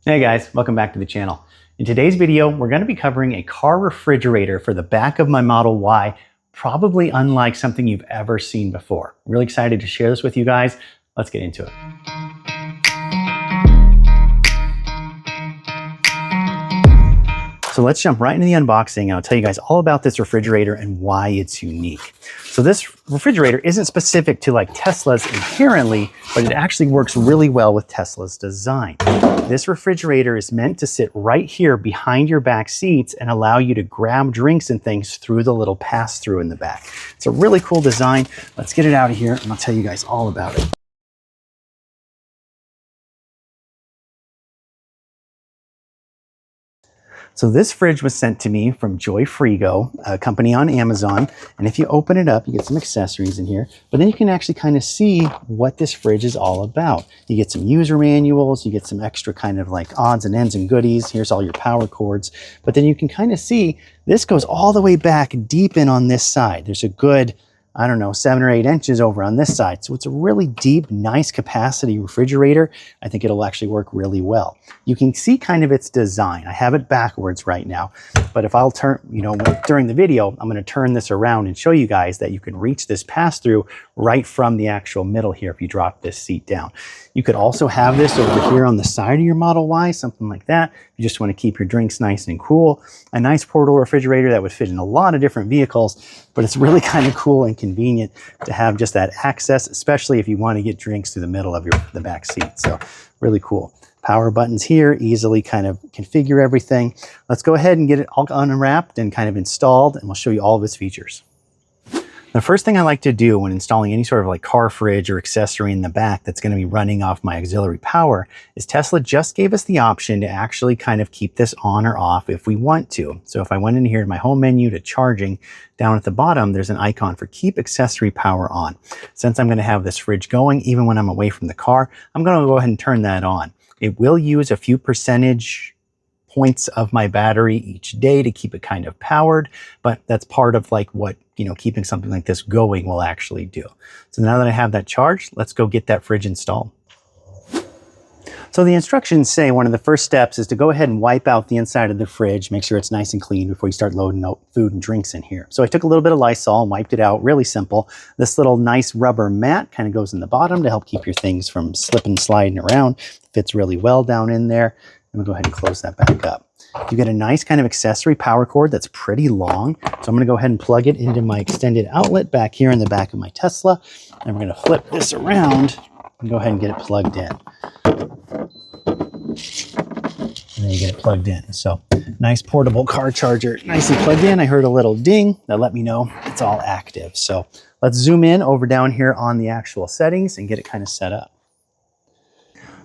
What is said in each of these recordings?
Hey guys, welcome back to the channel. In today's video, we're going to be covering a car refrigerator for the back of my Model Y, probably unlike something you've ever seen before. I'm really excited to share this with you guys. Let's get into it. So let's jump right into the unboxing and I'll tell you guys all about this refrigerator and why it's unique. So this refrigerator isn't specific to like Tesla's inherently, but it actually works really well with Tesla's design. This refrigerator is meant to sit right here behind your back seats and allow you to grab drinks and things through the little pass-through in the back. It's a really cool design. Let's get it out of here and I'll tell you guys all about it. So this fridge was sent to me from Joy Frigo, a company on Amazon. And if you open it up, you get some accessories in here, but then you can actually kind of see what this fridge is all about. You get some user manuals, you get some extra kind of like odds and ends and goodies. Here's all your power cords, but then you can kind of see this goes all the way back deep in on this side. There's a good, I don't know, 7 or 8 inches over on this side. So it's a really deep, nice capacity refrigerator. I think it'll actually work really well. You can see kind of its design. I have it backwards right now, but if I'll turn, during the video, I'm gonna turn this around and show you guys that you can reach this pass-through right from the actual middle here if you drop this seat down. You could also have this over here on the side of your Model Y, something like that. You just want to keep your drinks nice and cool. A nice portable refrigerator that would fit in a lot of different vehicles, but it's really kind of cool and convenient to have just that access, especially if you want to get drinks through the middle of the back seat. So really cool. Power buttons here, easily kind of configure everything. Let's go ahead and get it all unwrapped and kind of installed, and we'll show you all of its features. The first thing I like to do when installing any sort of like car fridge or accessory in the back that's going to be running off my auxiliary power is Tesla just gave us the option to actually kind of keep this on or off if we want to. So if I went in here to my home menu to charging, down at the bottom, there's an icon for keep accessory power on. Since I'm going to have this fridge going, even when I'm away from the car, I'm going to go ahead and turn that on. It will use a few percentage points of my battery each day to keep it kind of powered, but that's part of like what, keeping something like this going will actually do. So now that I have that charged, let's go get that fridge installed. So the instructions say one of the first steps is to go ahead and wipe out the inside of the fridge, make sure it's nice and clean before you start loading out food and drinks in here. So I took a little bit of Lysol and wiped it out, really simple. This little nice rubber mat kind of goes in the bottom to help keep your things from slipping and sliding around. Fits really well down in there. I'm gonna go ahead and close that back up. You get a nice kind of accessory power cord that's pretty long. So I'm gonna go ahead and plug it into my extended outlet back here in the back of my Tesla. And we're gonna flip this around and go ahead and get it plugged in. And then you get it plugged in. So nice portable car charger, nicely plugged in. I heard a little ding that let me know it's all active. So let's zoom in over down here on the actual settings and get it kind of set up.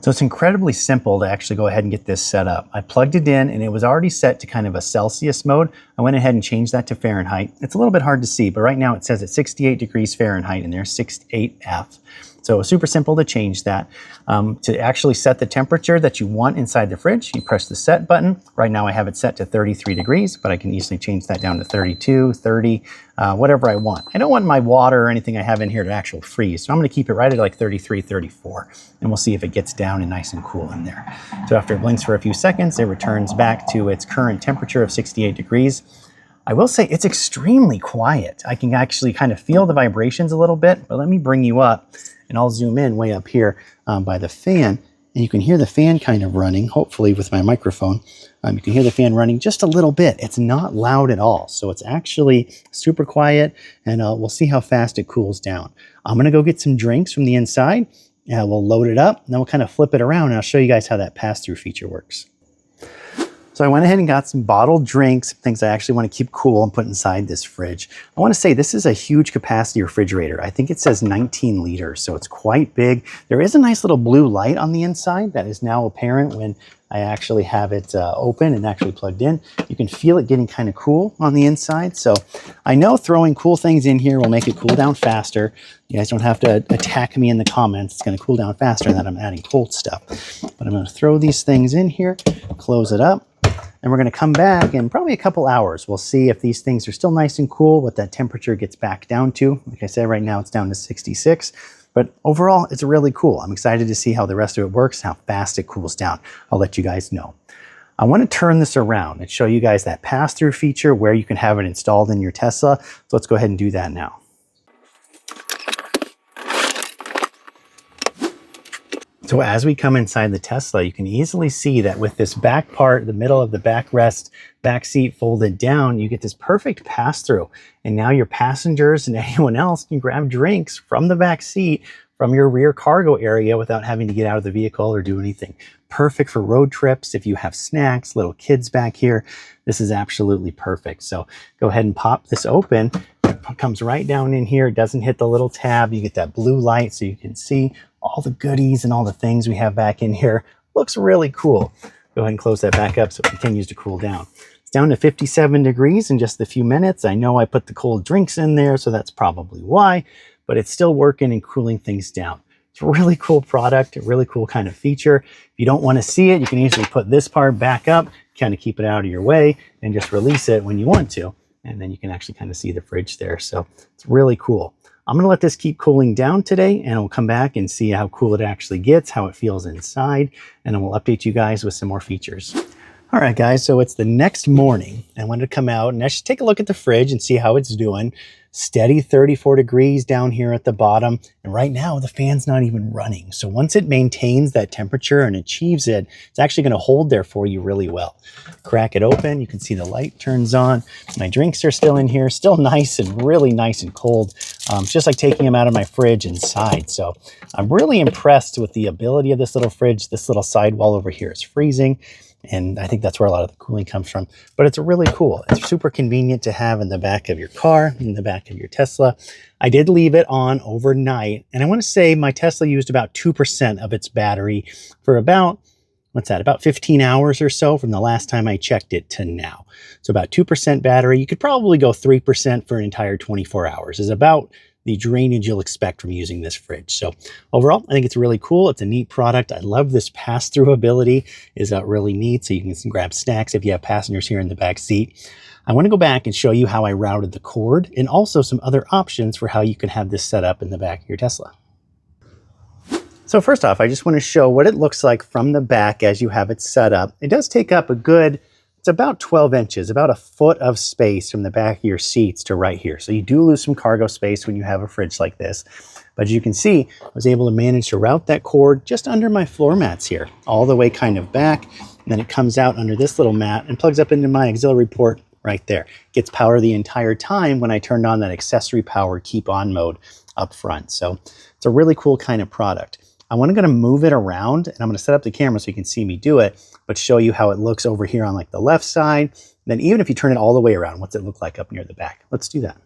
So it's incredibly simple to actually go ahead and get this set up. I plugged it in and it was already set to kind of a Celsius mode. I went ahead and changed that to Fahrenheit. It's a little bit hard to see, but right now it says it's 68 degrees Fahrenheit and there's 68F. So super simple to change that. To actually set the temperature that you want inside the fridge, you press the set button. Right now I have it set to 33 degrees, but I can easily change that down to 32, 30, whatever I want. I don't want my water or anything I have in here to actually freeze. So I'm gonna keep it right at like 33, 34, and we'll see if it gets down and nice and cool in there. So after it blinks for a few seconds, it returns back to its current temperature of 68 degrees. I will say it's extremely quiet. I can actually kind of feel the vibrations a little bit, but let me bring you up and I'll zoom in way up here by the fan, and you can hear the fan kind of running, hopefully with my microphone. You can hear the fan running just a little bit. It's not loud at all. So it's actually super quiet, and we'll see how fast it cools down. I'm gonna go get some drinks from the inside, and we'll load it up, and then we'll kind of flip it around, and I'll show you guys how that pass-through feature works. So I went ahead and got some bottled drinks, things I actually want to keep cool and put inside this fridge. I want to say this is a huge capacity refrigerator. I think it says 19 liters, so it's quite big. There is a nice little blue light on the inside that is now apparent when I actually have it open and actually plugged in. You can feel it getting kind of cool on the inside. So I know throwing cool things in here will make it cool down faster. You guys don't have to attack me in the comments. It's going to cool down faster than I'm adding cold stuff. But I'm going to throw these things in here, close it up. And we're going to come back in probably a couple hours. We'll see if these things are still nice and cool, what that temperature gets back down to. Like I said, right now it's down to 66. But overall, it's really cool. I'm excited to see how the rest of it works, how fast it cools down. I'll let you guys know. I want to turn this around and show you guys that pass-through feature where you can have it installed in your Tesla. So let's go ahead and do that now. So as we come inside the Tesla, you can easily see that with this back part, the middle of the backrest, back seat folded down, you get this perfect pass-through. And now your passengers and anyone else can grab drinks from the back seat from your rear cargo area without having to get out of the vehicle or do anything. Perfect for road trips. If you have snacks, little kids back here, this is absolutely perfect. So go ahead and pop this open. It comes right down in here. It doesn't hit the little tab. You get that blue light so you can see all the goodies and all the things we have back in here. Looks really cool. Go ahead and close that back up so it continues to cool down. It's down to 57 degrees in just a few minutes. I know I put the cold drinks in there, so that's probably why, but it's still working and cooling things down. It's a really cool product, a really cool kind of feature. If you don't want to see it, you can easily put this part back up, kind of keep it out of your way, and just release it when you want to. And then you can actually kind of see the fridge there. So it's really cool. I'm going to let this keep cooling down today, and we'll come back and see how cool it actually gets, how it feels inside, and then we'll update you guys with some more features. All right, guys, so it's the next morning. I wanted to come out and actually take a look at the fridge and see how it's doing. Steady 34 degrees down here at the bottom. And right now the fan's not even running. So once it maintains that temperature and achieves it, it's actually going to hold there for you really well. Crack it open. You can see the light turns on. My drinks are still in here, still nice and really nice and cold. It's just like taking them out of my fridge inside. So I'm really impressed with the ability of this little fridge. This little sidewall over here is freezing. And I think that's where a lot of the cooling comes from. But it's really cool. It's super convenient to have in the back of your car, in the back of your Tesla. I did leave it on overnight. And I want to say my Tesla used about 2% of its battery for about, what's that, about 15 hours or so from the last time I checked it to now. So about 2% battery. You could probably go 3% for an entire 24 hours is about the drainage you'll expect from using this fridge. So overall, I think it's really cool. It's a neat product. I love this pass-through ability is really neat. So you can grab snacks if you have passengers here in the back seat. I want to go back and show you how I routed the cord and also some other options for how you can have this set up in the back of your Tesla. So first off, I just want to show what it looks like from the back as you have it set up. It does take up a good, it's about 12 inches, about a foot of space from the back of your seats to right here. So you do lose some cargo space when you have a fridge like this. But as you can see, I was able to manage to route that cord just under my floor mats here, all the way kind of back. And then it comes out under this little mat and plugs up into my auxiliary port right there. Gets power the entire time when I turned on that accessory power keep on mode up front. So it's a really cool kind of product. I'm going to move it around and I'm going to set up the camera so you can see me do it, but show you how it looks over here on like the left side. And then even if you turn it all the way around, what's it look like up near the back? Let's do that.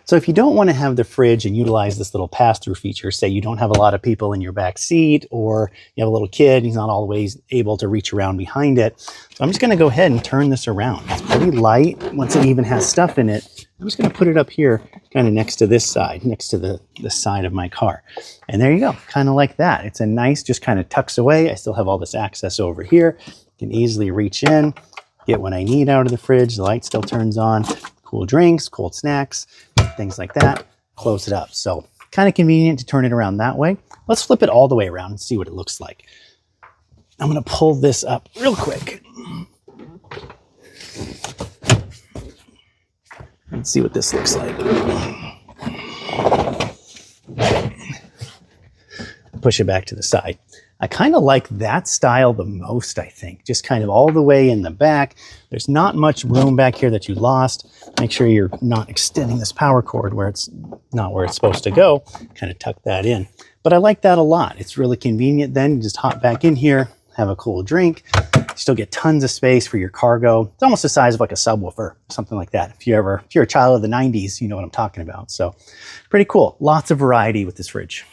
So if you don't want to have the fridge and utilize this little pass-through feature, say you don't have a lot of people in your back seat or you have a little kid, he's not always able to reach around behind it. So I'm just going to go ahead and turn this around. It's pretty light. Once it even has stuff in it, I'm just going to put it up here kind of next to this side, next to the side of my car. And there you go, kind of like that. It's a nice, just kind of tucks away. I still have all this access over here. Can easily reach in, get what I need out of the fridge. The light still turns on. Cool drinks, cold snacks, things like that. Close it up. So kind of convenient to turn it around that way. Let's flip it all the way around and see what it looks like. I'm going to pull this up real quick. Let's see what this looks like. Push it back to the side. I kind of like that style the most, I think. Just kind of all the way in the back. There's not much room back here that you lost. Make sure you're not extending this power cord where it's not where it's supposed to go. Kind of tuck that in. But I like that a lot. It's really convenient then. You just hop back in here, have a cool drink. You still get tons of space for your cargo. It's almost the size of like a subwoofer, something like that. If you're a child of the 90s, you know what I'm talking about. So pretty cool. Lots of variety with this fridge.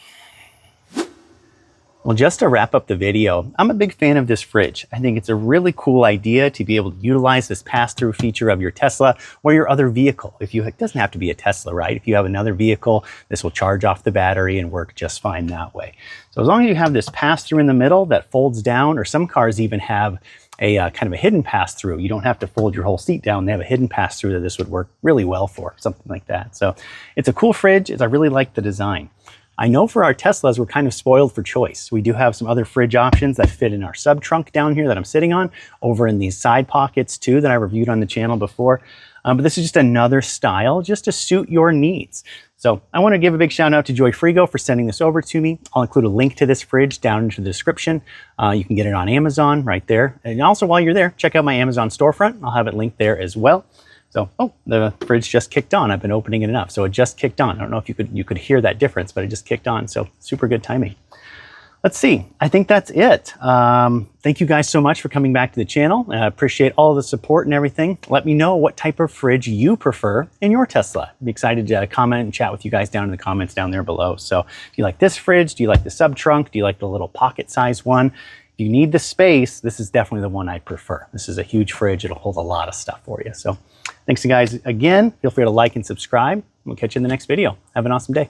Well, just to wrap up the video, I'm a big fan of this fridge. I think it's a really cool idea to be able to utilize this pass-through feature of your Tesla or your other vehicle. It doesn't have to be a Tesla, right? If you have another vehicle, this will charge off the battery and work just fine that way. So as long as you have this pass-through in the middle that folds down, or some cars even have a kind of a hidden pass-through. You don't have to fold your whole seat down. They have a hidden pass-through that this would work really well for, something like that. So it's a cool fridge. I really like the design. I know for our Teslas, we're kind of spoiled for choice. We do have some other fridge options that fit in our sub trunk down here that I'm sitting on, over in these side pockets too that I reviewed on the channel before. But this is just another style just to suit your needs. So I want to give a big shout out to Joy Frigo for sending this over to me. I'll include a link to this fridge down into the description. You can get it on Amazon right there. And also while you're there, check out my Amazon storefront. I'll have it linked there as well. So, oh, the fridge just kicked on. I've been opening it enough. So it just kicked on. I don't know if you could hear that difference, but it just kicked on. So super good timing. Let's see. I think that's it. Thank you guys so much for coming back to the channel. I appreciate all the support and everything. Let me know what type of fridge you prefer in your Tesla. I'd be excited to comment and chat with you guys down in the comments down there below. So do you like this fridge? Do you like the sub trunk? Do you like the little pocket size one? If you need the space, this is definitely the one I prefer. This is a huge fridge. It'll hold a lot of stuff for you. So thanks, you guys, again. Feel free to like and subscribe. We'll catch you in the next video. Have an awesome day.